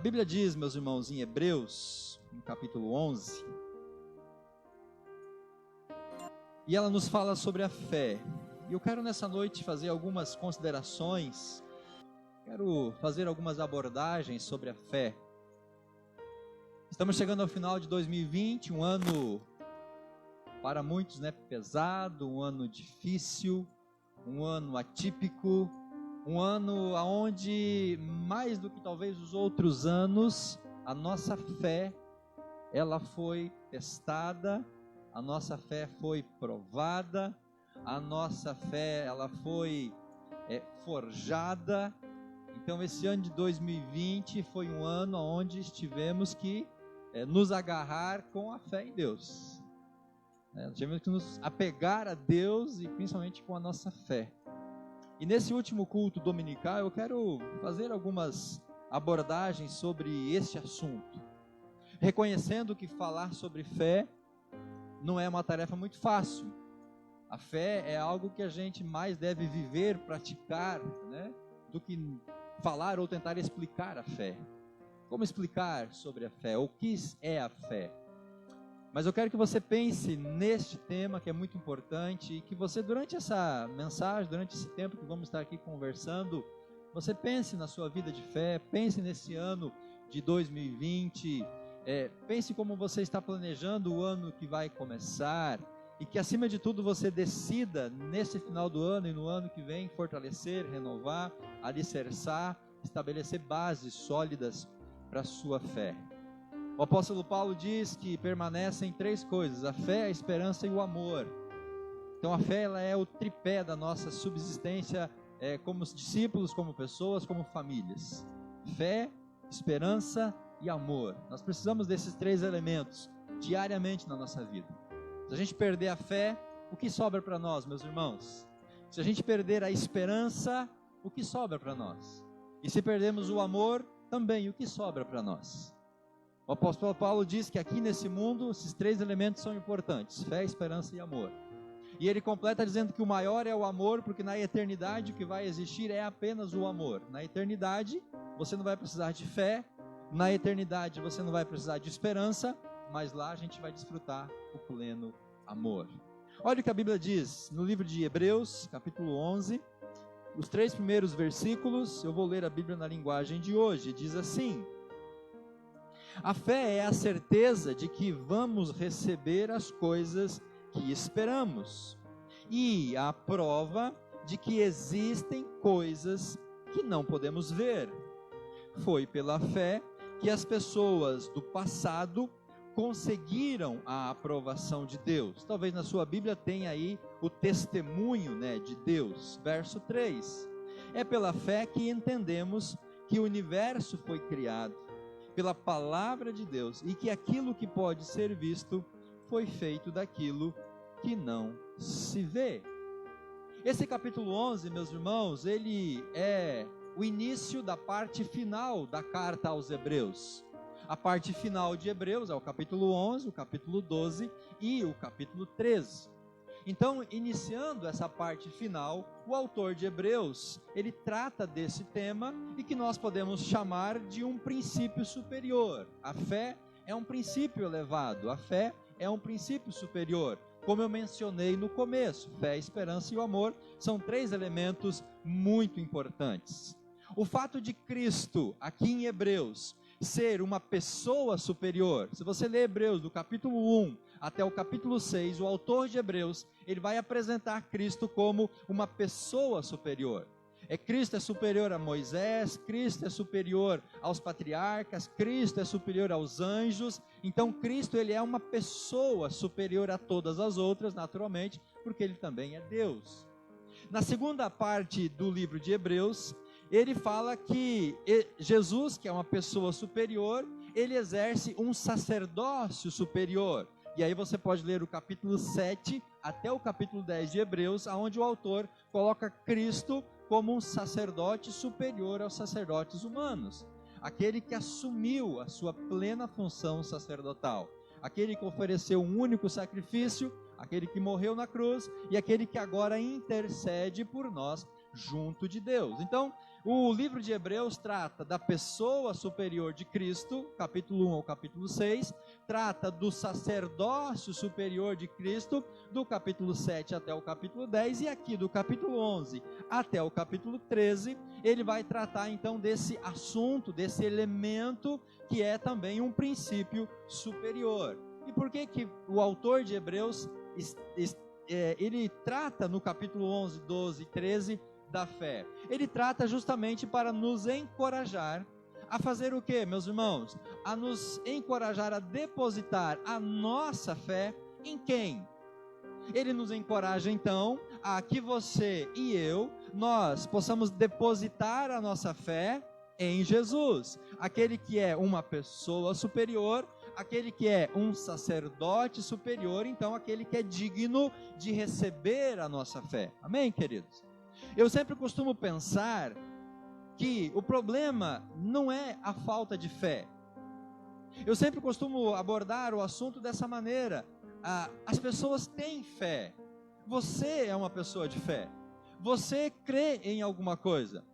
Bíblia diz, meus irmãos, em Hebreus, no capítulo 11, e ela nos fala sobre a fé. E eu quero nessa noite fazer algumas considerações, quero fazer algumas abordagens sobre a fé. Estamos chegando ao final de 2020, um ano para muitos, pesado, um ano difícil, um ano atípico, um ano onde, mais do que talvez os outros anos, a nossa fé, ela foi testada, a nossa fé foi provada, a nossa fé, ela foi forjada. Então esse ano de 2020 foi um ano onde tivemos que nos agarrar com a fé em Deus. Tivemos que nos apegar a Deus e principalmente com a nossa fé. E nesse último culto dominical eu quero fazer algumas abordagens sobre este assunto. Reconhecendo que falar sobre fé não é uma tarefa muito fácil. A fé é algo que a gente mais deve viver, praticar, do que falar ou tentar explicar a fé. Como explicar sobre a fé? O que é a fé? Mas eu quero que você pense neste tema que é muito importante e que você, durante essa mensagem, durante esse tempo que vamos estar aqui conversando, você pense na sua vida de fé, pense nesse ano de 2020, pense como você está planejando o ano que vai começar e que, acima de tudo, você decida nesse final do ano e no ano que vem fortalecer, renovar, alicerçar, estabelecer bases sólidas para a sua fé. O apóstolo Paulo diz que permanecem três coisas: a fé, a esperança e o amor. Então a fé, ela é o tripé da nossa subsistência como discípulos, como pessoas, como famílias. Fé, esperança e amor. Nós precisamos desses três elementos diariamente na nossa vida. Se a gente perder a fé, o que sobra para nós, meus irmãos? Se a gente perder a esperança, o que sobra para nós? E se perdemos o amor, também o que sobra para nós? O apóstolo Paulo diz que aqui nesse mundo, esses três elementos são importantes: fé, esperança e amor. E ele completa dizendo que o maior é o amor, porque na eternidade o que vai existir é apenas o amor. Na eternidade você não vai precisar de fé, na eternidade você não vai precisar de esperança, mas lá a gente vai desfrutar o pleno amor. Olha o que a Bíblia diz no livro de Hebreus, capítulo 11, os 3 primeiros versículos. Eu vou ler a Bíblia na linguagem de hoje. Diz assim: a fé é a certeza de que vamos receber as coisas que esperamos, e a prova de que existem coisas que não podemos ver. Foi pela fé que as pessoas do passado conseguiram a aprovação de Deus. Talvez na sua Bíblia tenha aí o testemunho de Deus. Verso 3. É pela fé que entendemos que o universo foi criado pela palavra de Deus, e que aquilo que pode ser visto foi feito daquilo que não se vê. Esse capítulo 11, meus irmãos, ele é o início da parte final da carta aos Hebreus. A parte final de Hebreus é o capítulo 11, o capítulo 12 e o capítulo 13. Então, iniciando essa parte final, o autor de Hebreus, ele trata desse tema e que nós podemos chamar de um princípio superior. A fé é um princípio elevado, a fé é um princípio superior. Como eu mencionei no começo, fé, esperança e o amor são três elementos muito importantes. O fato de Cristo, aqui em Hebreus, ser uma pessoa superior, se você ler Hebreus do capítulo 1 até o capítulo 6, o autor de Hebreus, ele vai apresentar Cristo como uma pessoa superior. Cristo é superior a Moisés, Cristo é superior aos patriarcas, Cristo é superior aos anjos. Então Cristo, ele é uma pessoa superior a todas as outras, naturalmente, porque ele também é Deus. Na segunda parte do livro de Hebreus, ele fala que Jesus, que é uma pessoa superior, ele exerce um sacerdócio superior. E aí você pode ler o capítulo 7 até o capítulo 10 de Hebreus, onde o autor coloca Cristo como um sacerdote superior aos sacerdotes humanos. Aquele que assumiu a sua plena função sacerdotal. Aquele que ofereceu um único sacrifício, aquele que morreu na cruz e aquele que agora intercede por nós junto de Deus. Então, O livro de Hebreus trata da pessoa superior de Cristo, capítulo 1 ao capítulo 6, trata do sacerdócio superior de Cristo, do capítulo 7 até o capítulo 10, e aqui do capítulo 11 até o capítulo 13, ele vai tratar então desse assunto, desse elemento que é também um princípio superior. E por que o autor de Hebreus, ele trata no capítulo 11, 12 e 13 da fé? Ele trata justamente para nos encorajar a fazer o que, meus irmãos? A nos encorajar a depositar a nossa fé em quem? Ele nos encoraja então a que você e eu, nós possamos depositar a nossa fé em Jesus, aquele que é uma pessoa superior, aquele que é um sacerdote superior, então aquele que é digno de receber a nossa fé. Amém, queridos? Eu sempre costumo pensar que o problema não é a falta de fé. Eu sempre costumo abordar o assunto dessa maneira. As pessoas têm fé. Você é uma pessoa de fé. Você crê em alguma coisa.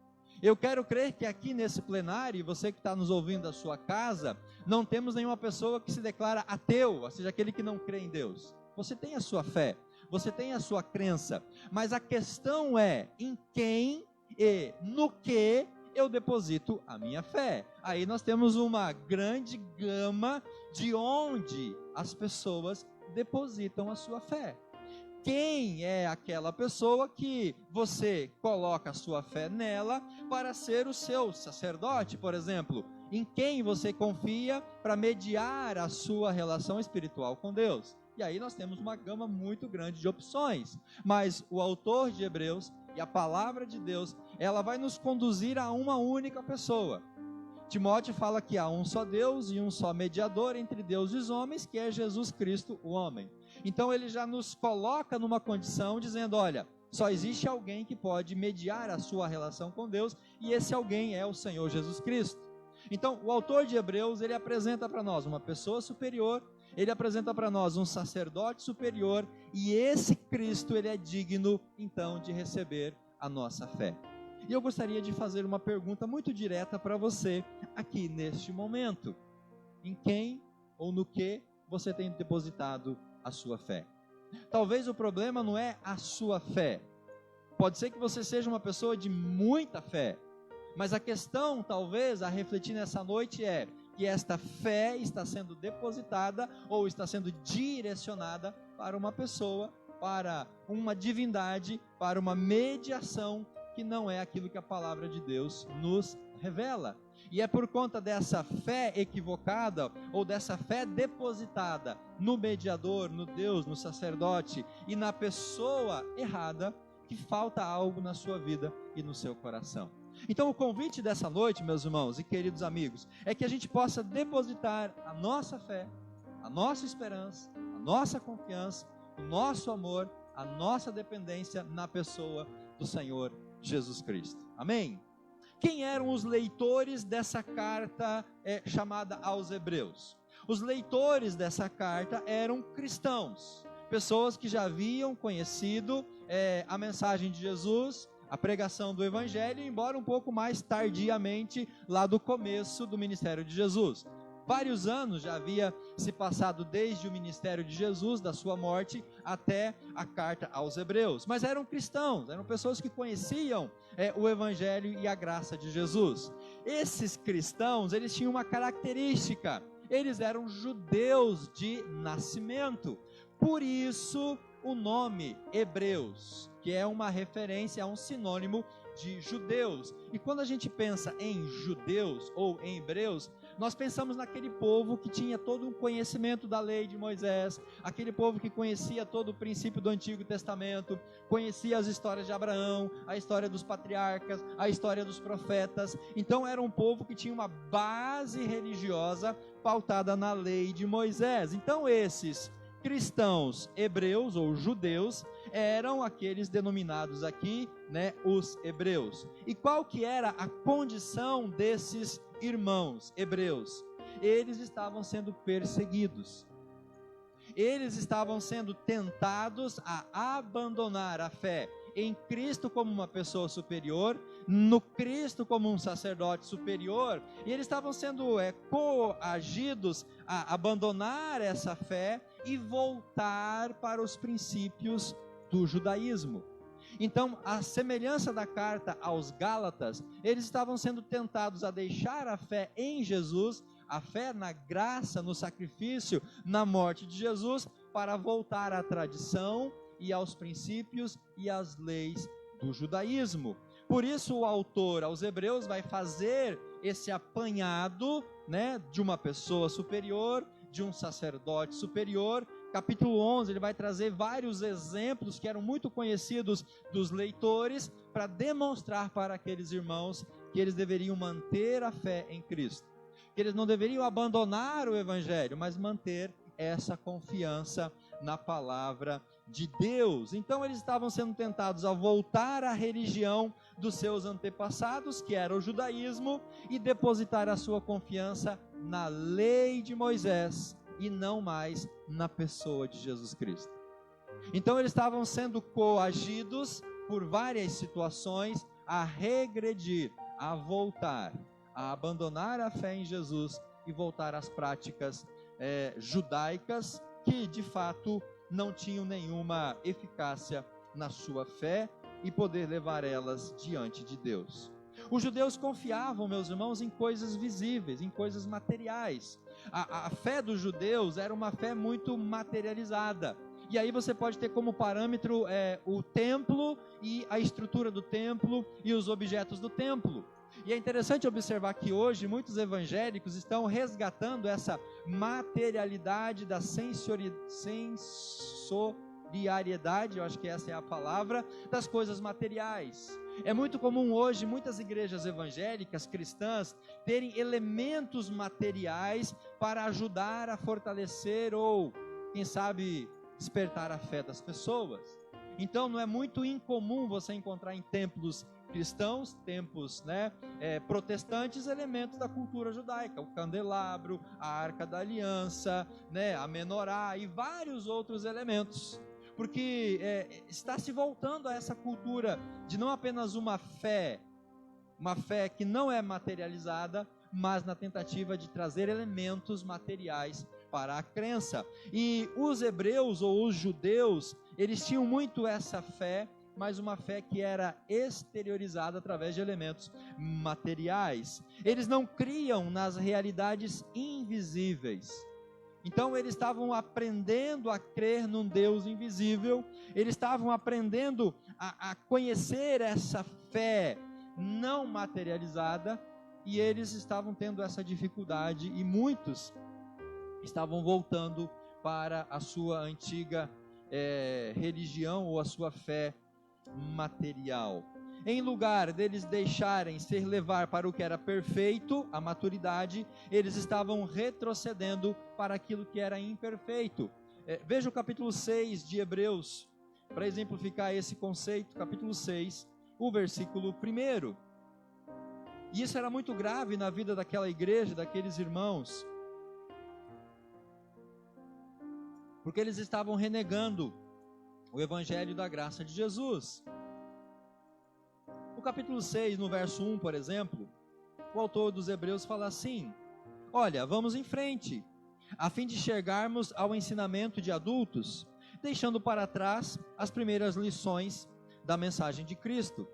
Eu quero crer que aqui nesse plenário, você que está nos ouvindo da sua casa, não temos nenhuma pessoa que se declara ateu, ou seja, aquele que não crê em Deus. Você tem a sua fé, você tem a sua crença, mas a questão é em quem e no que eu deposito a minha fé. Aí nós temos uma grande gama de onde as pessoas depositam a sua fé. Quem é aquela pessoa que você coloca a sua fé nela para ser o seu sacerdote, por exemplo? Em quem você confia para mediar a sua relação espiritual com Deus? E aí nós temos uma gama muito grande de opções, mas o autor de Hebreus e a palavra de Deus, ela vai nos conduzir a uma única pessoa. Timóteo fala que há um só Deus e um só mediador entre Deus e os homens, que é Jesus Cristo, o homem. Então ele já nos coloca numa condição dizendo, olha, só existe alguém que pode mediar a sua relação com Deus, e esse alguém é o Senhor Jesus Cristo. Então o autor de Hebreus, ele apresenta para nós uma pessoa superior, ele apresenta para nós um sacerdote superior, e esse Cristo, ele é digno então de receber a nossa fé. E eu gostaria de fazer uma pergunta muito direta para você aqui neste momento. Em quem ou no que você tem depositado a sua fé? Talvez o problema não é a sua fé. Pode ser que você seja uma pessoa de muita fé, mas a questão, talvez, a refletir nessa noite é que esta fé está sendo depositada ou está sendo direcionada para uma pessoa, para uma divindade, para uma mediação que não é aquilo que a palavra de Deus nos revela. E é por conta dessa fé equivocada, ou dessa fé depositada no mediador, no Deus, no sacerdote e na pessoa errada, que falta algo na sua vida e no seu coração. Então o convite dessa noite, meus irmãos e queridos amigos, é que a gente possa depositar a nossa fé, a nossa esperança, a nossa confiança, o nosso amor, a nossa dependência na pessoa do Senhor Jesus Cristo. Amém? Quem eram os leitores dessa carta chamada aos Hebreus? Os leitores dessa carta eram cristãos, pessoas que já haviam conhecido a mensagem de Jesus, a pregação do Evangelho, embora um pouco mais tardiamente, lá do começo do ministério de Jesus. Vários anos já havia se passado desde o ministério de Jesus, da sua morte, até a carta aos Hebreus. Mas eram cristãos, eram pessoas que conheciam o Evangelho e a graça de Jesus. Esses cristãos, eles tinham uma característica: eles eram judeus de nascimento. Por isso, o nome Hebreus, que é uma referência a um sinônimo de judeus. E quando a gente pensa em judeus ou em hebreus, nós pensamos naquele povo que tinha todo um conhecimento da lei de Moisés, aquele povo que conhecia todo o princípio do Antigo Testamento, conhecia as histórias de Abraão, a história dos patriarcas, a história dos profetas. Então era um povo que tinha uma base religiosa pautada na lei de Moisés. Então esses cristãos hebreus ou judeus eram aqueles denominados aqui, os hebreus. E qual que era a condição desses irmãos hebreus? Eles estavam sendo perseguidos. Eles estavam sendo tentados a abandonar a fé em Cristo como uma pessoa superior, no Cristo como um sacerdote superior, e eles estavam sendo coagidos a abandonar essa fé e voltar para os princípios do judaísmo. Então, a semelhança da carta aos Gálatas, eles estavam sendo tentados a deixar a fé em Jesus, a fé na graça, no sacrifício, na morte de Jesus, para voltar à tradição e aos princípios e às leis do judaísmo. Por isso o autor aos Hebreus vai fazer esse apanhado, né, de uma pessoa superior, de um sacerdote superior. Capítulo 11, ele vai trazer vários exemplos que eram muito conhecidos dos leitores, para demonstrar para aqueles irmãos que eles deveriam manter a fé em Cristo, que eles não deveriam abandonar o Evangelho, mas manter essa confiança na palavra de Deus. Então eles estavam sendo tentados a voltar à religião dos seus antepassados, que era o judaísmo, e depositar a sua confiança na lei de Moisés e não mais na pessoa de Jesus Cristo. Então eles estavam sendo coagidos por várias situações a regredir, a voltar, a abandonar a fé em Jesus e voltar às práticas judaicas, que de fato não tinham nenhuma eficácia na sua fé e poder levar elas diante de Deus. Os judeus confiavam, meus irmãos, em coisas visíveis, em coisas materiais. A fé dos judeus era uma fé muito materializada. E aí você pode ter como parâmetro o templo e a estrutura do templo e os objetos do templo. E é interessante observar que hoje muitos evangélicos estão resgatando essa materialidade da sensorialidade, eu acho que essa é a palavra, das coisas materiais. É muito comum hoje muitas igrejas evangélicas, cristãs, terem elementos materiais para ajudar a fortalecer ou, quem sabe, despertar a fé das pessoas. Então não é muito incomum você encontrar em templos cristãos, templos protestantes, elementos da cultura judaica, o candelabro, a arca da aliança, a menorá e vários outros elementos, porque está se voltando a essa cultura de não apenas uma fé que não é materializada, mas na tentativa de trazer elementos materiais para a crença. E os hebreus ou os judeus, eles tinham muito essa fé, mas uma fé que era exteriorizada através de elementos materiais. Eles não criam nas realidades invisíveis. Então eles estavam aprendendo a crer num Deus invisível, eles estavam aprendendo a conhecer essa fé não materializada, e eles estavam tendo essa dificuldade, e muitos estavam voltando para a sua antiga religião ou a sua fé material. Em lugar deles deixarem ser levar para o que era perfeito, a maturidade, eles estavam retrocedendo para aquilo que era imperfeito. Veja o capítulo 6 de Hebreus, para exemplificar esse conceito, capítulo 6, o versículo 1. E isso era muito grave na vida daquela igreja, daqueles irmãos, porque eles estavam renegando o evangelho da graça de Jesus. No capítulo 6, no verso 1, por exemplo, o autor dos Hebreus fala assim: olha, vamos em frente, a fim de chegarmos ao ensinamento de adultos, deixando para trás as primeiras lições da mensagem de Cristo.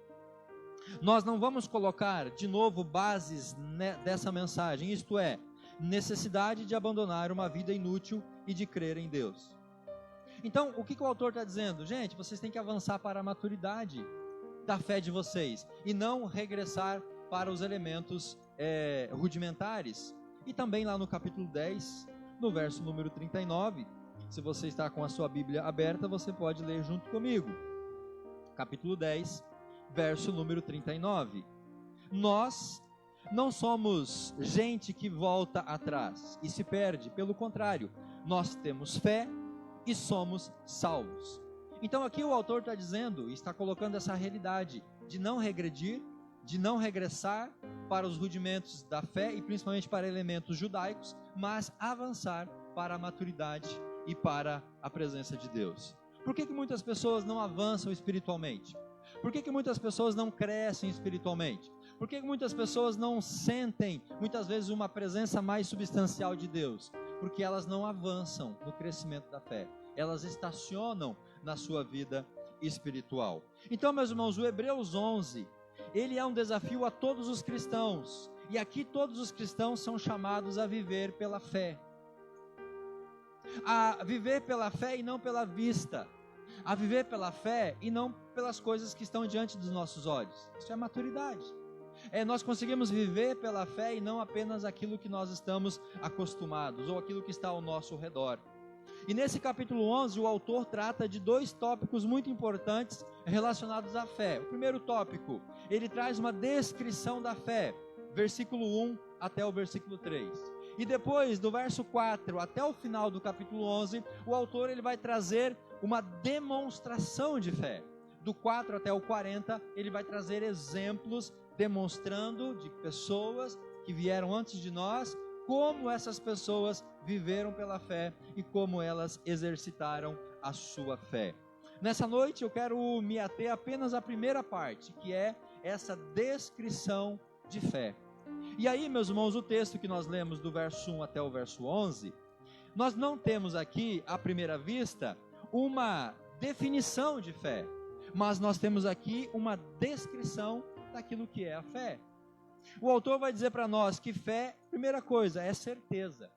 Nós não vamos colocar de novo bases dessa mensagem, isto é, necessidade de abandonar uma vida inútil e de crer em Deus. Então, o que o autor está dizendo? Gente, vocês têm que avançar para a maturidade da fé de vocês, e não regressar para os elementos rudimentares. E também lá no capítulo 10, no verso número 39, se você está com a sua Bíblia aberta, você pode ler junto comigo. Capítulo 10, verso número 39. Nós não somos gente que volta atrás e se perde, pelo contrário, nós temos fé e somos salvos. Então aqui o autor está dizendo, está colocando essa realidade de não regredir, de não regressar para os rudimentos da fé e principalmente para elementos judaicos, mas avançar para a maturidade e para a presença de Deus. Por que muitas pessoas não avançam espiritualmente? Por que muitas pessoas não crescem espiritualmente? Por que muitas pessoas não sentem, muitas vezes, uma presença mais substancial de Deus? Porque elas não avançam no crescimento da fé. Elas estacionam na sua vida espiritual. Então, meus irmãos, o Hebreus 11, ele é um desafio a todos os cristãos. E aqui todos os cristãos são chamados a viver pela fé. A viver pela fé e não pela vista. A viver pela fé e não pelas coisas que estão diante dos nossos olhos. Isso é maturidade. Nós conseguimos viver pela fé e não apenas aquilo que nós estamos acostumados, ou aquilo que está ao nosso redor. E nesse capítulo 11, o autor trata de 2 tópicos muito importantes relacionados à fé. O primeiro tópico, ele traz uma descrição da fé, versículo 1 até o versículo 3. E depois, do verso 4 até o final do capítulo 11, o autor ele vai trazer uma demonstração de fé. Do 4 até o 40, ele vai trazer exemplos demonstrando de pessoas que vieram antes de nós, como essas pessoas viveram pela fé e como elas exercitaram a sua fé. Nessa noite eu quero me ater apenas à primeira parte, que é essa descrição de fé. E aí, meus irmãos, o texto que nós lemos do verso 1 até o verso 11, nós não temos aqui, à primeira vista, uma definição de fé, mas nós temos aqui uma descrição daquilo que é a fé. O autor vai dizer para nós que fé, primeira coisa, é certeza.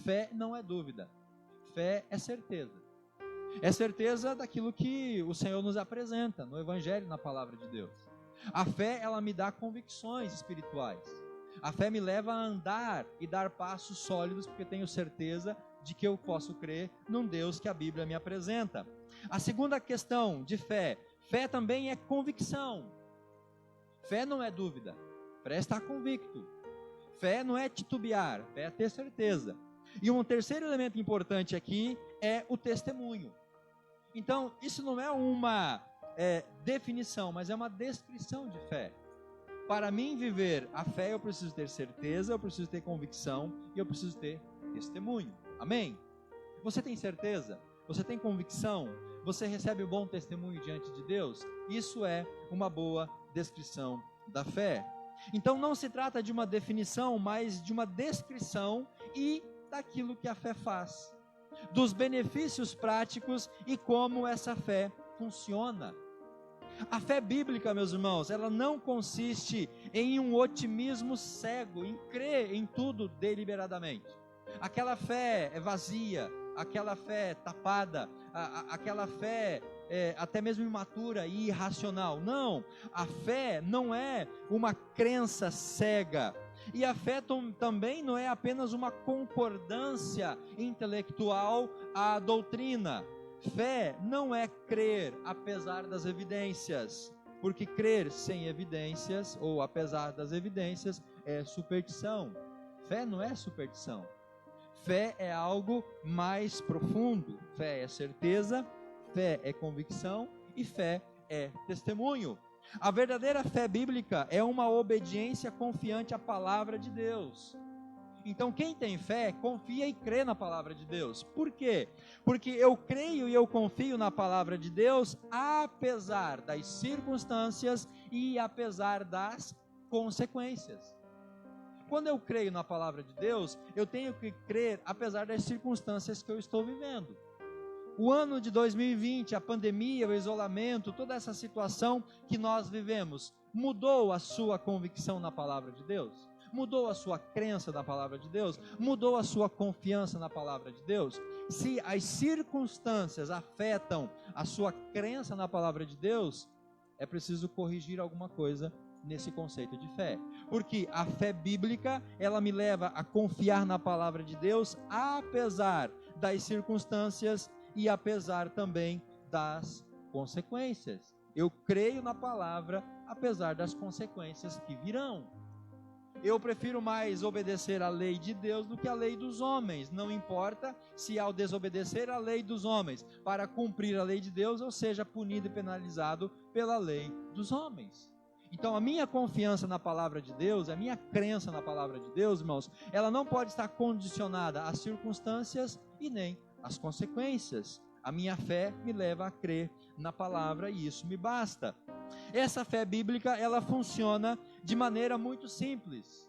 Fé não é dúvida. Fé é certeza. É certeza daquilo que o Senhor nos apresenta no Evangelho, na Palavra de Deus. A fé, ela me dá convicções espirituais. A fé me leva a andar e dar passos sólidos, porque tenho certeza de que eu posso crer num Deus que a Bíblia me apresenta. A segunda questão de fé, fé também é convicção. Fé não é dúvida. Fé é estar convicto. Fé não é titubear, fé é ter certeza. E um terceiro elemento importante aqui é o testemunho. Então, isso não é uma definição, mas é uma descrição de fé. Para mim viver a fé, eu preciso ter certeza, eu preciso ter convicção e eu preciso ter testemunho. Amém? Você tem certeza? Você tem convicção? Você recebe um bom testemunho diante de Deus? Isso é uma boa descrição da fé. Então não se trata de uma definição, mas de uma descrição e daquilo que a fé faz, dos benefícios práticos e como essa fé funciona. A fé bíblica, meus irmãos, ela não consiste em um otimismo cego, em crer em tudo deliberadamente. Aquela fé é vazia, aquela fé tapada, aquela fé até mesmo imatura e irracional. Não, a fé não é uma crença cega. E a fé também não é apenas uma concordância intelectual à doutrina. Fé não é crer apesar das evidências, porque crer sem evidências, ou apesar das evidências, é superstição. Fé não é superstição. Fé é algo mais profundo. Fé é certeza, fé é convicção e fé é testemunho. A verdadeira fé bíblica é uma obediência confiante à palavra de Deus. Então quem tem fé, confia e crê na palavra de Deus. Por quê? Porque eu creio e eu confio na palavra de Deus, apesar das circunstâncias e apesar das consequências. Quando eu creio na palavra de Deus, eu tenho que crer apesar das circunstâncias que eu estou vivendo. O ano de 2020, a pandemia, o isolamento, toda essa situação que nós vivemos, mudou a sua convicção na palavra de Deus? Mudou a sua crença na palavra de Deus? Mudou a sua confiança na palavra de Deus? Se as circunstâncias afetam a sua crença na palavra de Deus, é preciso corrigir alguma coisa nesse conceito de fé. Porque a fé bíblica, ela me leva a confiar na palavra de Deus, apesar das circunstâncias e apesar também das consequências. Eu creio na palavra, apesar das consequências que virão. Eu prefiro mais obedecer à lei de Deus do que à lei dos homens. Não importa se ao desobedecer à lei dos homens para cumprir a lei de Deus, eu seja punido e penalizado pela lei dos homens. Então a minha confiança na palavra de Deus, a minha crença na palavra de Deus, irmãos, ela não pode estar condicionada às circunstâncias e nem às consequências. A minha fé me leva a crer na palavra e isso me basta. Essa fé bíblica, ela funciona de maneira muito simples.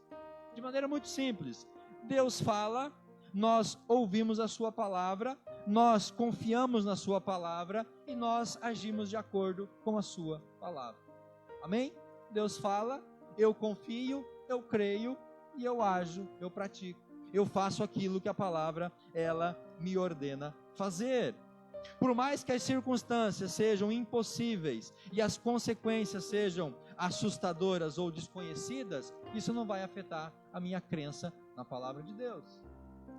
De maneira muito simples. Deus fala, nós ouvimos a sua palavra, nós confiamos na sua palavra e nós agimos de acordo com a sua palavra. Amém? Deus fala, eu confio, eu creio e eu ajo, eu pratico. Eu faço aquilo que a palavra, ela me ordena fazer. Por mais que as circunstâncias sejam impossíveis e as consequências sejam assustadoras ou desconhecidas, isso não vai afetar a minha crença na palavra de Deus.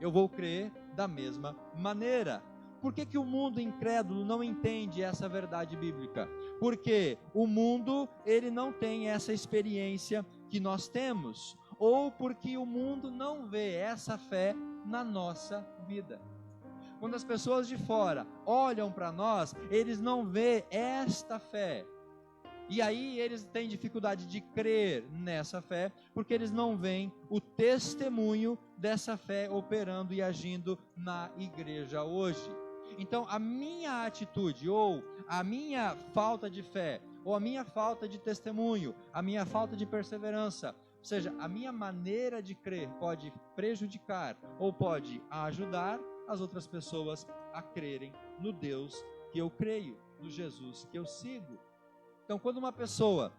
Eu vou crer da mesma maneira. Por que o mundo incrédulo não entende essa verdade bíblica? Porque o mundo, ele não tem essa experiência que nós temos, ou porque o mundo não vê essa fé na nossa vida. Quando as pessoas de fora olham para nós, eles não vê esta fé. E aí eles têm dificuldade de crer nessa fé, porque eles não veem o testemunho dessa fé operando e agindo na igreja hoje. Então a minha atitude, ou a minha falta de fé, ou a minha falta de testemunho, a minha falta de perseverança, ou seja, a minha maneira de crer pode prejudicar ou pode ajudar as outras pessoas a crerem no Deus que eu creio, no Jesus que eu sigo. Então, quando uma pessoa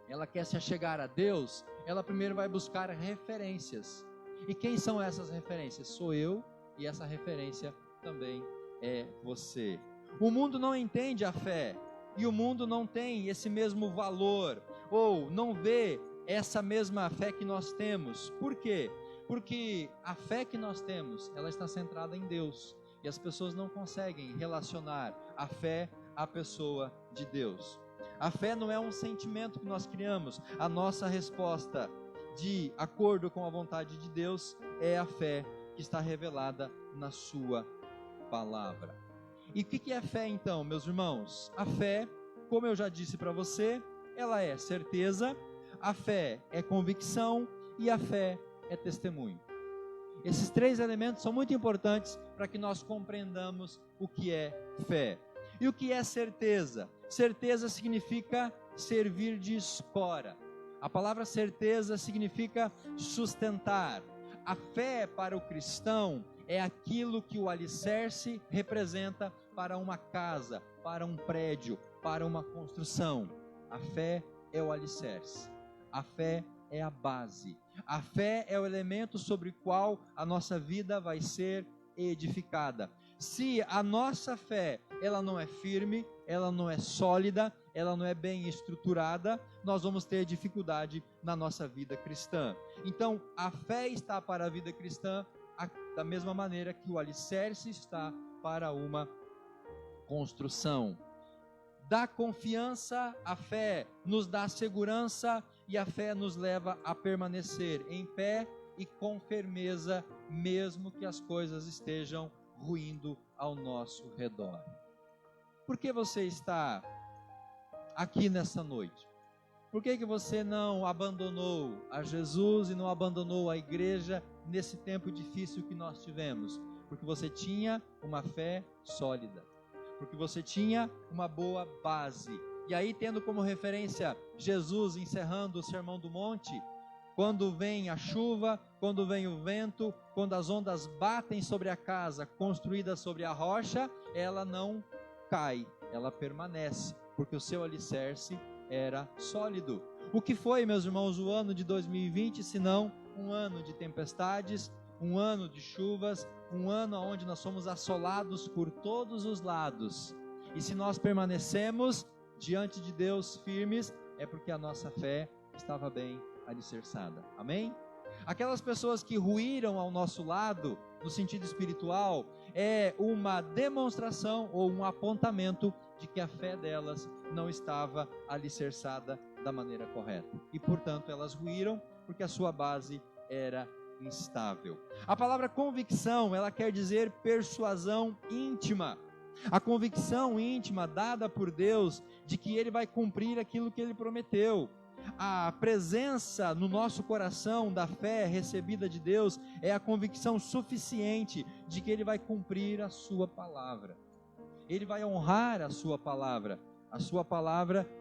ela quer se achegar a Deus, ela primeiro vai buscar referências. E quem são essas referências? Sou eu, e essa referência também é você. O mundo não entende a fé, e o mundo não tem esse mesmo valor, ou não vê essa mesma fé que nós temos. Por quê? Porque a fé que nós temos, ela está centrada em Deus, e as pessoas não conseguem relacionar a fé à pessoa de Deus. A fé não é um sentimento que nós criamos, a nossa resposta de acordo com a vontade de Deus é a fé que está revelada na sua palavra. E o que é fé então, meus irmãos? A fé, como eu já disse para você, ela é certeza, a fé é convicção e a fé é testemunho. Esses três elementos são muito importantes para que nós compreendamos o que é fé. E o que é certeza? Certeza significa servir de escora. A palavra certeza significa sustentar. A fé para o cristão é aquilo que o alicerce representa para uma casa, para um prédio, para uma construção. A fé é o alicerce. A fé é a base. A fé é o elemento sobre o qual a nossa vida vai ser edificada. Se a nossa fé, ela não é firme, ela não é sólida, ela não é bem estruturada, nós vamos ter dificuldade na nossa vida cristã. Então, a fé está para a vida cristã da mesma maneira que o alicerce está para uma construção. Dá confiança, a fé nos dá segurança e a fé nos leva a permanecer em pé e com firmeza, mesmo que as coisas estejam ruindo ao nosso redor. Por que você está aqui nessa noite? Por que você não abandonou a Jesus e não abandonou a igreja nesse tempo difícil que nós tivemos? Porque você tinha uma fé sólida, porque você tinha uma boa base. E aí, tendo como referência Jesus encerrando o Sermão do Monte, quando vem a chuva, quando vem o vento, quando as ondas batem sobre a casa construída sobre a rocha, ela não cai, ela permanece, porque o seu alicerce era sólido. O que foi, meus irmãos, o ano de 2020, senão um ano de tempestades, um ano de chuvas, um ano onde nós somos assolados por todos os lados. E se nós permanecemos diante de Deus firmes, é porque a nossa fé estava bem alicerçada. Amém? Aquelas pessoas que ruíram ao nosso lado, no sentido espiritual, é uma demonstração ou um apontamento de que a fé delas não estava alicerçada da maneira correta. E, portanto, elas ruíram porque a sua base era instável. A palavra convicção, ela quer dizer persuasão íntima. A convicção íntima dada por Deus de que Ele vai cumprir aquilo que Ele prometeu. A presença no nosso coração da fé recebida de Deus é a convicção suficiente de que Ele vai cumprir a sua palavra. Ele vai honrar a sua palavra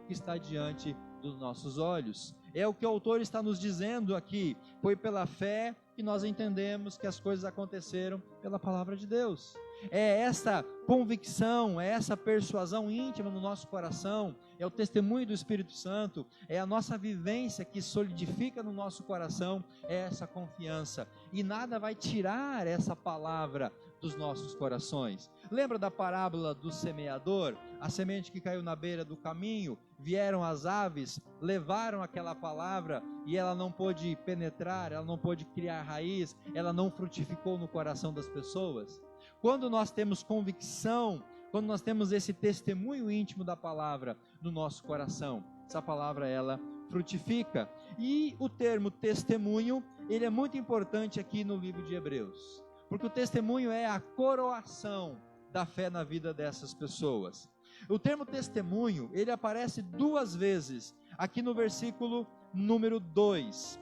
que está diante dos nossos olhos. É o que o autor está nos dizendo aqui. Foi pela fé que nós entendemos que as coisas aconteceram pela palavra de Deus. É essa convicção, é essa persuasão íntima no nosso coração, é o testemunho do Espírito Santo, é a nossa vivência que solidifica no nosso coração essa confiança. E nada vai tirar essa palavra dos nossos corações. Lembra da parábola do semeador? A semente que caiu na beira do caminho, vieram as aves, levaram aquela palavra e ela não pôde penetrar, ela não pôde criar raiz, ela não frutificou no coração das pessoas. Quando nós temos convicção, quando nós temos esse testemunho íntimo da palavra no nosso coração, essa palavra ela frutifica. E o termo testemunho, ele é muito importante aqui no livro de Hebreus, porque o testemunho é a coroação da fé na vida dessas pessoas. O termo testemunho, ele aparece 2 vezes aqui no versículo número 2.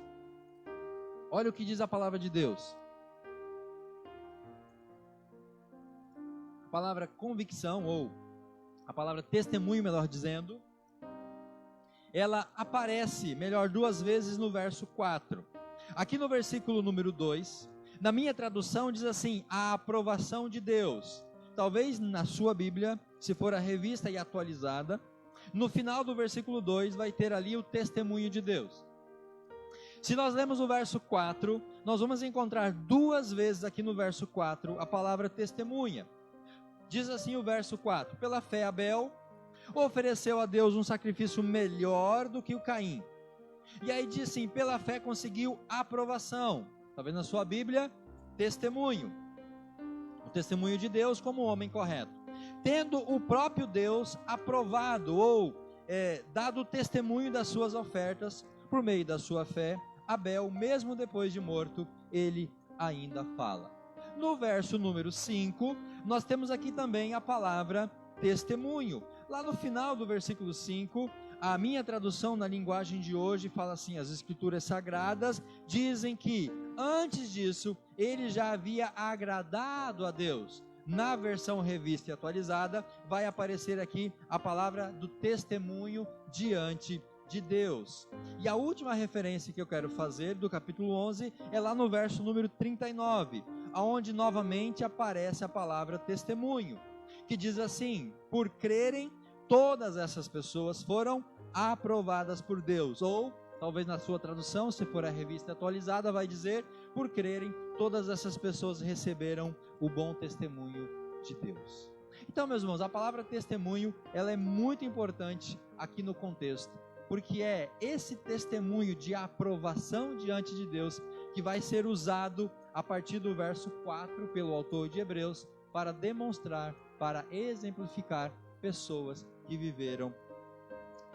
Olha o que diz a palavra de Deus. A palavra convicção, ou a palavra testemunho, melhor dizendo, ela aparece, 2 vezes no verso 4. Aqui no versículo número 2, na minha tradução diz assim, a aprovação de Deus. Talvez na sua Bíblia, se for a revista e atualizada, no final do versículo 2 vai ter ali o testemunho de Deus. Se nós lemos o verso 4, nós vamos encontrar 2 vezes aqui no verso 4 a palavra testemunha. Diz assim o verso 4, pela fé Abel ofereceu a Deus um sacrifício melhor do que o Caim. E aí diz assim, pela fé conseguiu aprovação. Talvez na sua Bíblia, testemunho. O testemunho de Deus como homem correto. Tendo o próprio Deus aprovado ou dado testemunho das suas ofertas, por meio da sua fé, Abel, mesmo depois de morto, ele ainda fala. No verso número 5, nós temos aqui também a palavra testemunho. Lá no final do versículo 5, a minha tradução na linguagem de hoje fala assim, as escrituras sagradas dizem que antes disso, ele já havia agradado a Deus. Na versão revista e atualizada, vai aparecer aqui a palavra do testemunho diante de Deus. E a última referência que eu quero fazer do capítulo 11 é lá no verso número 39, onde novamente aparece a palavra testemunho, que diz assim, por crerem, todas essas pessoas foram aprovadas por Deus, ou talvez na sua tradução, se for a revista atualizada, vai dizer, por crerem, todas essas pessoas receberam o bom testemunho de Deus. Então, meus irmãos, a palavra testemunho, ela é muito importante aqui no contexto, porque é esse testemunho de aprovação diante de Deus que vai ser usado a partir do verso 4 pelo autor de Hebreus para demonstrar, para exemplificar pessoas que viveram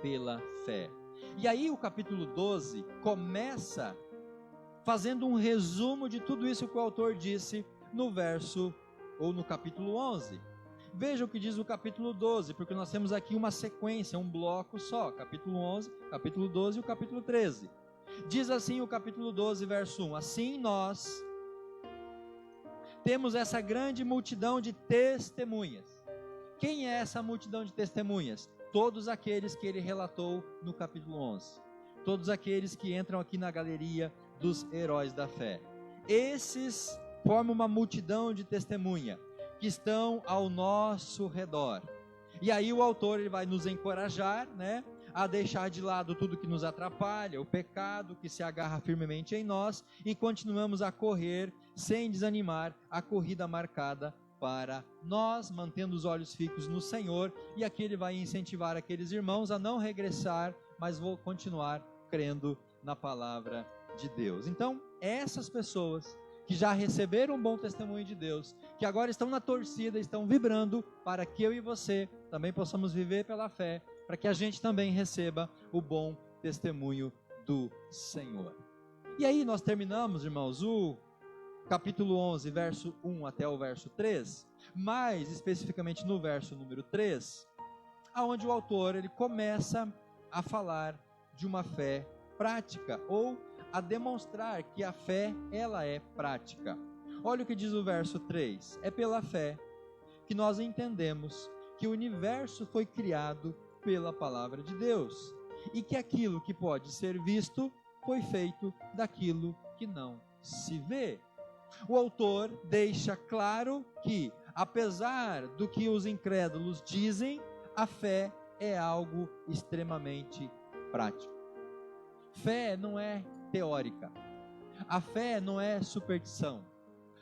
pela fé. E aí o capítulo 12 começa fazendo um resumo de tudo isso que o autor disse no verso ou no capítulo 11. Veja o que diz o capítulo 12, porque nós temos aqui uma sequência, um bloco só, capítulo 11, capítulo 12 e o capítulo 13. Diz assim o capítulo 12, verso 1, assim nós temos essa grande multidão de testemunhas. Quem é essa multidão de testemunhas? Todos aqueles que ele relatou no capítulo 11. Todos aqueles que entram aqui na galeria dos heróis da fé. Esses formam uma multidão de testemunha que estão ao nosso redor. E aí o autor ele vai nos encorajar, a deixar de lado tudo que nos atrapalha, o pecado que se agarra firmemente em nós e continuamos a correr sem desanimar a corrida marcada para nós, mantendo os olhos fixos no Senhor. E aqui ele vai incentivar aqueles irmãos a não regressar, mas vou continuar crendo na palavra de Deus. Então, essas pessoas que já receberam um bom testemunho de Deus, que agora estão na torcida, estão vibrando para que eu e você também possamos viver pela fé, para que a gente também receba o bom testemunho do Senhor. E aí nós terminamos, irmãos, o capítulo 11, verso 1 até o verso 3, mais especificamente no verso número 3, aonde o autor ele começa a falar de uma fé prática, ou a demonstrar que a fé ela é prática. Olha o que diz o verso 3, é pela fé que nós entendemos que o universo foi criado pela palavra de Deus e que aquilo que pode ser visto foi feito daquilo que não se vê. O autor deixa claro que, apesar do que os incrédulos dizem, a fé é algo extremamente prático. Fé não é teórica. A fé não é superstição.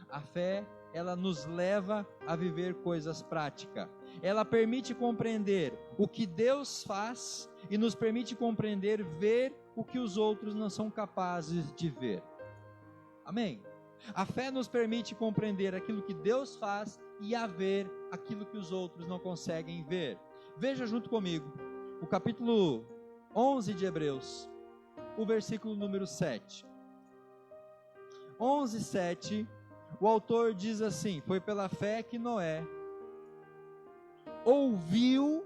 A fé, ela nos leva a viver coisas práticas. Ela permite compreender o que Deus faz e nos permite compreender, ver o que os outros não são capazes de ver. Amém? A fé nos permite compreender aquilo que Deus faz e a ver aquilo que os outros não conseguem ver. Veja junto comigo o capítulo 11 de Hebreus, o versículo número 7. 11:7, o autor diz assim: foi pela fé que Noé ouviu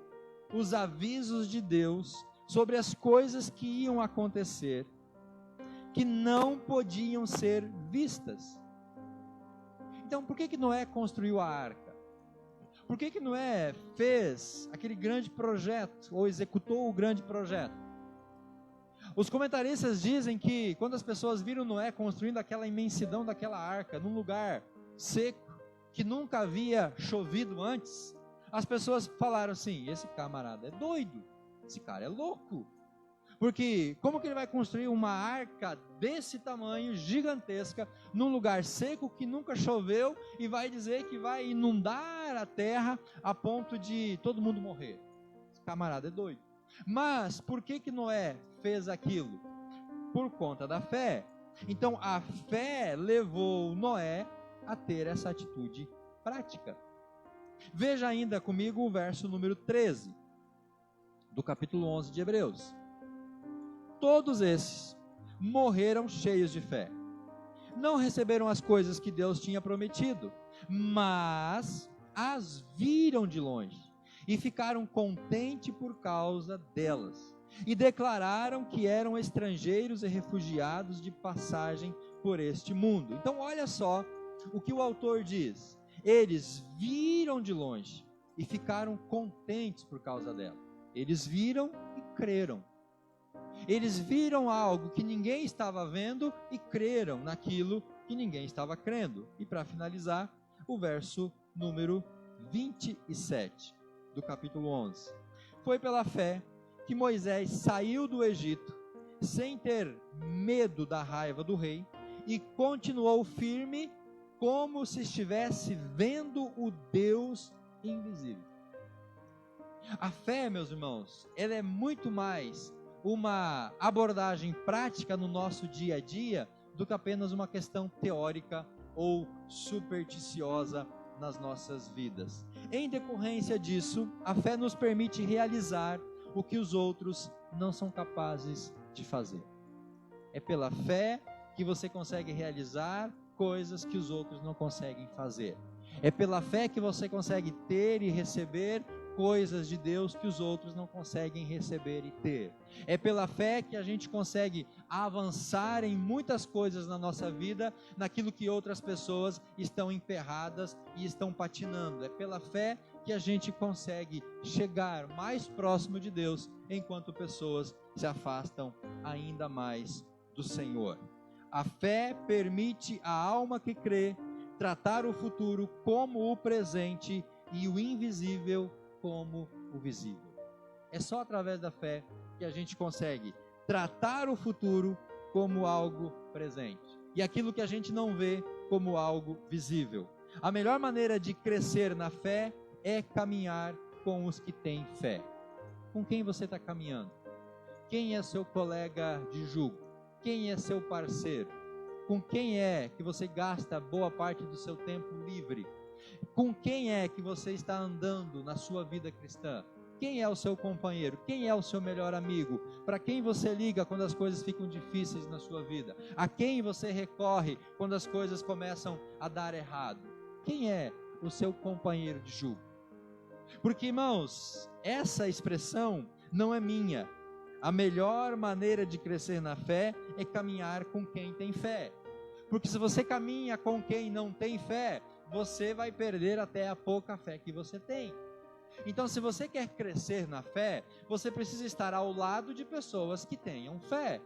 os avisos de Deus sobre as coisas que iam acontecer, que não podiam ser vistas. Então, por que Noé construiu a arca? Por que Noé fez aquele grande projeto, ou executou o grande projeto? Os comentaristas dizem que quando as pessoas viram Noé construindo aquela imensidão daquela arca, num lugar seco, que nunca havia chovido antes, as pessoas falaram assim: esse camarada é doido, esse cara é louco. Porque como que ele vai construir uma arca desse tamanho, gigantesca, num lugar seco que nunca choveu, e vai dizer que vai inundar a terra a ponto de todo mundo morrer? Esse camarada é doido. Mas por que Noé fez aquilo? Por conta da fé. Então a fé levou Noé a ter essa atitude prática. Veja ainda comigo o verso número 13 do capítulo 11 de Hebreus. Todos esses morreram cheios de fé. Não receberam as coisas que Deus tinha prometido, mas as viram de longe e ficaram contentes por causa delas. E declararam que eram estrangeiros e refugiados de passagem por este mundo. Então olha só o que o autor diz. Eles viram de longe e ficaram contentes por causa dela. Eles viram e creram. Eles viram algo que ninguém estava vendo e creram naquilo que ninguém estava crendo. E para finalizar, o verso número 27 do capítulo 11. Foi pela fé que Moisés saiu do Egito sem ter medo da raiva do rei e continuou firme como se estivesse vendo o Deus invisível. A fé, meus irmãos, ela é muito mais uma abordagem prática no nosso dia a dia do que apenas uma questão teórica ou supersticiosa nas nossas vidas. Em decorrência disso, a fé nos permite realizar o que os outros não são capazes de fazer. É pela fé que você consegue realizar coisas que os outros não conseguem fazer. É pela fé que você consegue ter e receber coisas de Deus que os outros não conseguem receber e ter. É pela fé que a gente consegue avançar em muitas coisas na nossa vida, naquilo que outras pessoas estão emperradas e estão patinando. É pela fé que a gente consegue chegar mais próximo de Deus, enquanto pessoas se afastam ainda mais do Senhor. A fé permite à alma que crê tratar o futuro como o presente e o invisível como o visível. É só através da fé que a gente consegue tratar o futuro como algo presente e aquilo que a gente não vê como algo visível. A melhor maneira de crescer na fé é caminhar com os que têm fé. Com quem você está caminhando? Quem é seu colega de jugo? Quem é seu parceiro? Com quem é que você gasta boa parte do seu tempo livre? Com quem é que você está andando na sua vida cristã? Quem é o seu companheiro? Quem é o seu melhor amigo? Para quem você liga quando as coisas ficam difíceis na sua vida? A quem você recorre quando as coisas começam a dar errado? Quem é o seu companheiro de jugo? Porque, irmãos, essa expressão não é minha. A melhor maneira de crescer na fé é caminhar com quem tem fé. Porque se você caminha com quem não tem fé, você vai perder até a pouca fé que você tem. Então, se você quer crescer na fé, você precisa estar ao lado de pessoas que tenham fé.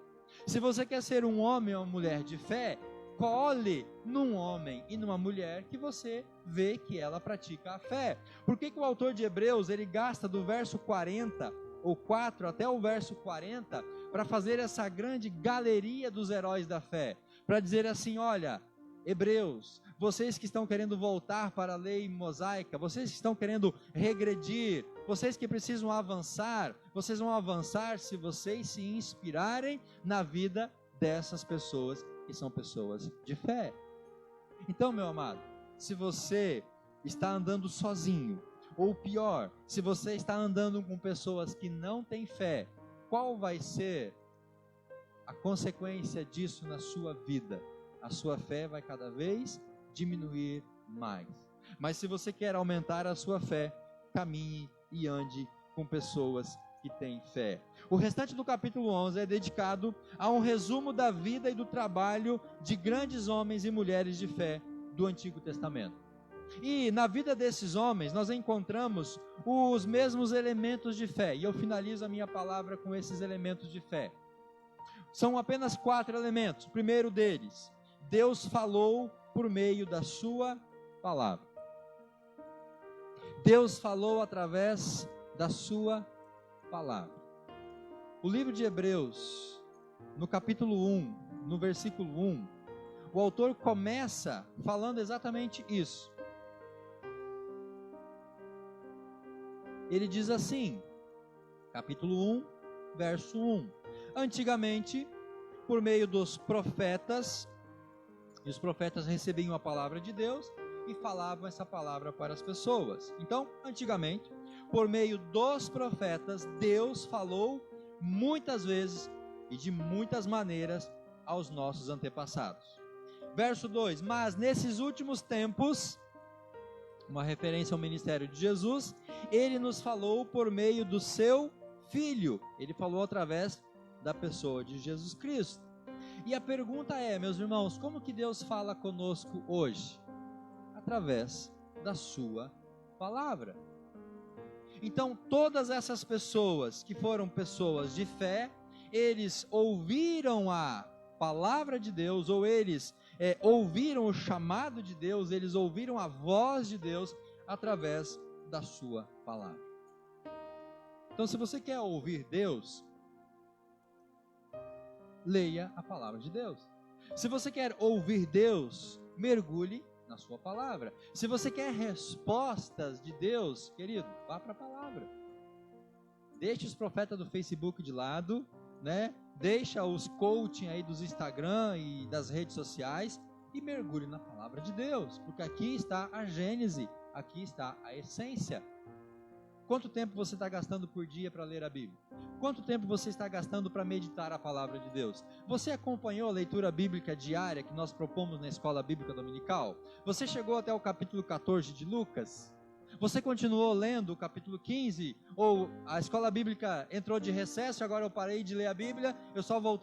Se você quer ser um homem ou uma mulher de fé, cole num homem e numa mulher que você vê que ela pratica a fé. Por que o autor de Hebreus, ele gasta do verso 40 ou 4 até o verso 40 para fazer essa grande galeria dos heróis da fé? Para dizer assim, olha, Hebreus, vocês que estão querendo voltar para a lei mosaica, vocês que estão querendo regredir, vocês que precisam avançar, vocês vão avançar se vocês se inspirarem na vida dessas pessoas que são pessoas de fé. Então, meu amado, se você está andando sozinho, ou pior, se você está andando com pessoas que não têm fé, qual vai ser a consequência disso na sua vida? A sua fé vai cada vez diminuir mais. Mas se você quer aumentar a sua fé, caminhe e ande com pessoas que têm fé. O restante do capítulo 11 é dedicado a um resumo da vida e do trabalho de grandes homens e mulheres de fé do Antigo Testamento. E na vida desses homens nós encontramos os mesmos elementos de fé. E eu finalizo a minha palavra com esses elementos de fé. São apenas 4 elementos. O primeiro deles, Deus falou por meio da sua palavra. Deus falou através da sua palavra. O livro de Hebreus, no capítulo 1, no versículo 1, o autor começa falando exatamente isso. Ele diz assim, capítulo 1, verso 1. Antigamente, por meio dos profetas, e os profetas recebiam a palavra de Deus e falavam essa palavra para as pessoas. Então, antigamente, por meio dos profetas, Deus falou muitas vezes e de muitas maneiras aos nossos antepassados. Verso 2, mas nesses últimos tempos, uma referência ao ministério de Jesus, ele nos falou por meio do seu Filho. Ele falou através da pessoa de Jesus Cristo. E a pergunta é, meus irmãos, como que Deus fala conosco hoje? Através da sua palavra. Então, todas essas pessoas que foram pessoas de fé, eles ouviram a palavra de Deus, ou eles ouviram o chamado de Deus, eles ouviram a voz de Deus através da sua palavra. Então, se você quer ouvir Deus, leia a palavra de Deus. Se você quer ouvir Deus, mergulhe na sua palavra. Se você quer respostas de Deus, querido, vá para a palavra. Deixe os profetas do Facebook de lado, né? Deixa os coaching aí dos Instagram e das redes sociais e mergulhe na palavra de Deus, porque aqui está a gênese, aqui está a essência. Quanto tempo você está gastando por dia para ler a Bíblia? Quanto tempo você está gastando para meditar a palavra de Deus? Você acompanhou a leitura bíblica diária que nós propomos na Escola Bíblica Dominical? Você chegou até o capítulo 14 de Lucas? Você continuou lendo o capítulo 15? Ou a Escola Bíblica entrou de recesso, agora eu parei de ler a Bíblia, eu só vou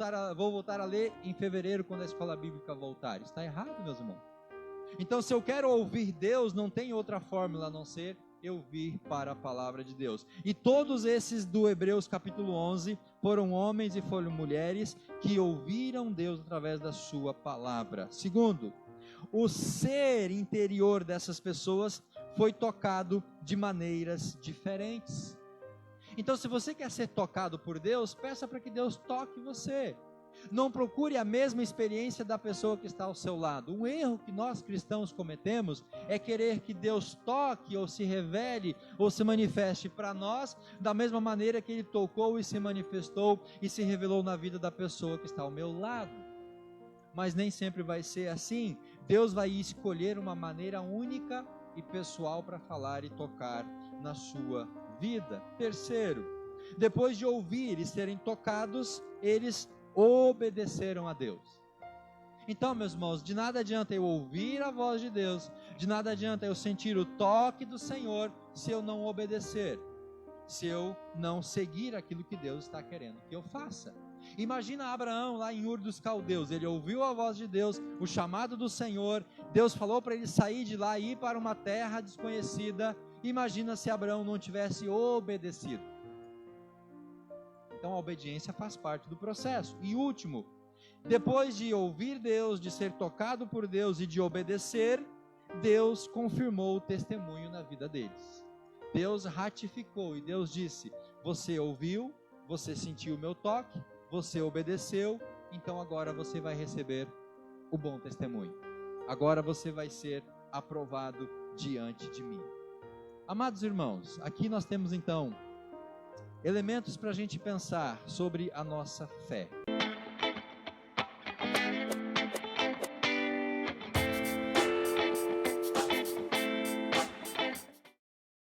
voltar a ler em fevereiro, quando a Escola Bíblica voltar? Está errado, meus irmãos. Então, se eu quero ouvir Deus, não tem outra fórmula a não ser eu vir para a palavra de Deus. E todos esses do Hebreus capítulo 11 foram homens e foram mulheres que ouviram Deus através da sua palavra. Segundo, o ser interior dessas pessoas foi tocado de maneiras diferentes. Então, se você quer ser tocado por Deus, peça para que Deus toque você. Não procure a mesma experiência da pessoa que está ao seu lado. Um erro que nós cristãos cometemos é querer que Deus toque ou se revele ou se manifeste para nós da mesma maneira que Ele tocou e se manifestou e se revelou na vida da pessoa que está ao meu lado. Mas nem sempre vai ser assim. Deus vai escolher uma maneira única e pessoal para falar e tocar na sua vida. Terceiro, depois de ouvir e serem tocados, eles obedeceram a Deus. Então, meus irmãos, de nada adianta eu ouvir a voz de Deus, de nada adianta eu sentir o toque do Senhor, se eu não obedecer, se eu não seguir aquilo que Deus está querendo que eu faça. Imagina Abraão lá em Ur dos Caldeus, ele ouviu a voz de Deus, o chamado do Senhor, Deus falou para ele sair de lá e ir para uma terra desconhecida. Imagina se Abraão não tivesse obedecido. Então a obediência faz parte do processo. E último, depois de ouvir Deus, de ser tocado por Deus e de obedecer, Deus confirmou o testemunho na vida deles. Deus ratificou e Deus disse: você ouviu, você sentiu o meu toque, você obedeceu, então agora você vai receber o bom testemunho. Agora você vai ser aprovado diante de mim. Amados irmãos, aqui nós temos então elementos para a gente pensar sobre a nossa fé.